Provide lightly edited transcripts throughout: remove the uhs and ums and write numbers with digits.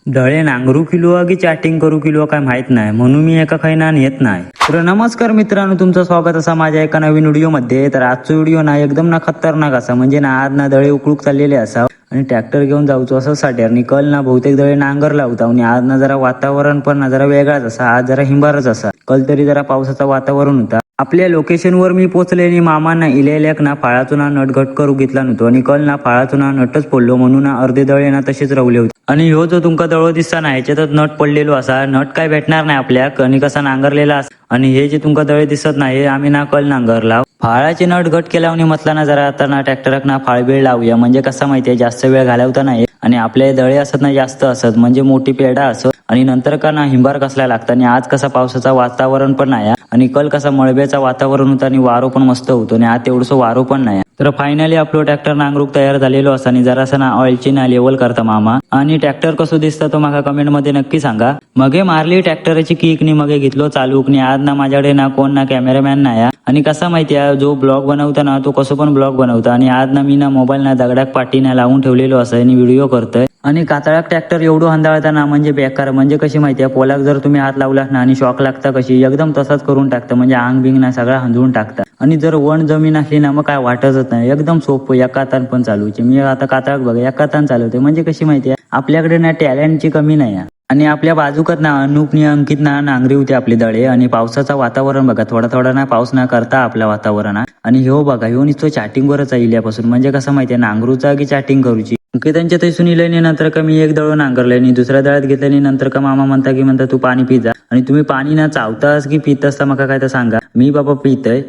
Dale Nangru kilo की chatting करू kilo काय माहित नाही, म्हणून मी एका खैना नेत नाही. तर नमस्कार मित्रांनो, तुमचं स्वागत असा माझ्या एका नवीन व्हिडिओ मध्ये. तर आजचा व्हिडिओ ना एकदम ना खतरनाक असा, म्हणजे ना आज ना दळे उकळूक चाललेले असा आणि ट्रॅक्टर घेऊन जाऊचो असं साठी आणि कल ना बहुतेक दळे नांगर लावता. आणि आज ना जरा वातावरण पण ना जरा वेगळाच असा, आज जरा हिंबारच असा. कल तरी जरा पावसाचं वातावरण होता. आपल्या लोकेशनवर मी पोहोचले आणि मामांना इलेल्याक ना फाळाचो ना नट घट करू घेतला नव्हतो आणि कल ना फाळाचो ना नटच पडलो, म्हणून ना अर्धे दळे ना तसेच रवले होते. आणि ह्यो जो तुमका दळो दिसता ना ह्याच्यातच नट पडलेलो असा. नट काय भेटणार नाही आपल्याक आणि कसा नांगरलेला असा. आणि हे जे तुमका दळे दिसत नाही हे आम्ही ना कल नांगरला. फाळाचे नट घट केल्यावर म्हटला ना जरा आता ना ट्रॅक्टराक ना फाळबीळ लावूया, म्हणजे कसं माहितीये जास्त वेळ घालवता नाही आणि आपले दळे असत ना जास्त असत, म्हणजे मोठी पेढा असत आणि नंतर का ना हिंबार कसला लागतं. आणि आज कसा पावसाचा वातावरण पण नाही आणि कल कसा मळब्याचा वातावरण होता आणि वारो पण मस्त होतो आणि आज तेवढंसं वारो पण नाही. तर फायनली आपलं ट्रॅक्टर नांगरूक तयार झालेलो असा आणि जरासा ना ऑइलची ना लेवल करता मामा. आणि ट्रॅक्टर कसं दिसतं तो माका कमेंट मध्ये नक्की सांगा. मगे मारली ट्रॅक्टरची किक नी मगे घेतलो चालूक नी. आज ना माझ्याकडे ना कोण ना कॅमेरामॅन नाही आणि कसा माहितीये जो ब्लॉग बनवता ना तो कसं पण ब्लॉग बनवता. आणि आज ना मी ना मोबाईल ना दगडाक पाठी ना लावून ठेवलेलो असं आणि व्हिडिओ करतोय. आणि कातळाक ट्रॅक्टर एवढं हंदाळता ना म्हणजे बेकार, म्हणजे कशी माहितीये पोलाक जर तुम्ही हात लावला ना आणि शॉक लागता कशी एकदम तसाच करून टाकतं, म्हणजे आंग बिंग ना सगळा हंजवून टाकता. आणि जर वन जमीन असली ना मग काय वाटतच नाही, एकदम सोपं एका हातान पण चालूचे. मी आता कातळाक बघा एका हातान चालवते, म्हणजे कशी माहितीये आपल्याकडे ना टॅलेंटची कमी नाही. आणि आपल्या बाजूकत ना अनुप नी अंकित ना नांगरी होती आपली दळे. आणि पावसाचं वातावरण बघा, थोडा थोडा ना पाऊस ना करता आपल्या वातावरणात. आणि ह्यो बघा ह्यो नुसतं चॅटिंगवरच इल्यापासून, म्हणजे कसं माहितीये नांगरूचा की चॅटिंग करूची. अंकितांच्या थैसून इल्याने नंतर का मी एक दळो नांगरले आणि दुसऱ्या दळ्यात घेतल्याने नंतर का मामा म्हणता तू पाणी पिजा. आणि तुम्ही पाणी ना चावतास की पितस तर मका काय तर सांगा, मी बाबा पितय.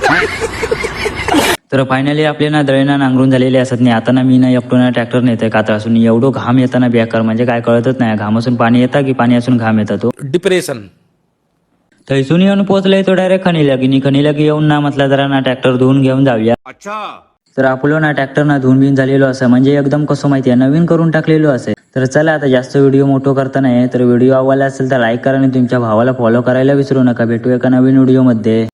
तर फायनली आपले ना दळेना नांगरून झालेले असत नाही. आता ना मी ना एकटो ना ट्रॅक्टर नेतोय कातळासून. एवढं घाम येताना बेकार, म्हणजे काय कळतच नाही घामासून पाणी येता की पाणी असून घाम येता. तो डिप्रेशन. थैसून येऊन पोहोचलाय तो डायरेक्ट खणीला की येऊन ना म्हटलं जरा ना ट्रॅक्टर धुवून घेऊन जाऊया. अच्छा. तर आपलं ना ट्रॅक्टर ना धुवून बिन झालेलो असं, म्हणजे एकदम कसं माहितीये नवीन करून टाकलेलो असेल. तर चला आता जास्त व्हिडिओ मोठो करता नाही. तर व्हिडिओ आवडला असेल तर लाईक करा आणि तुमच्या भावाला फॉलो करायला विसरू नका. भेटू एका नवीन व्हिडिओ मध्ये.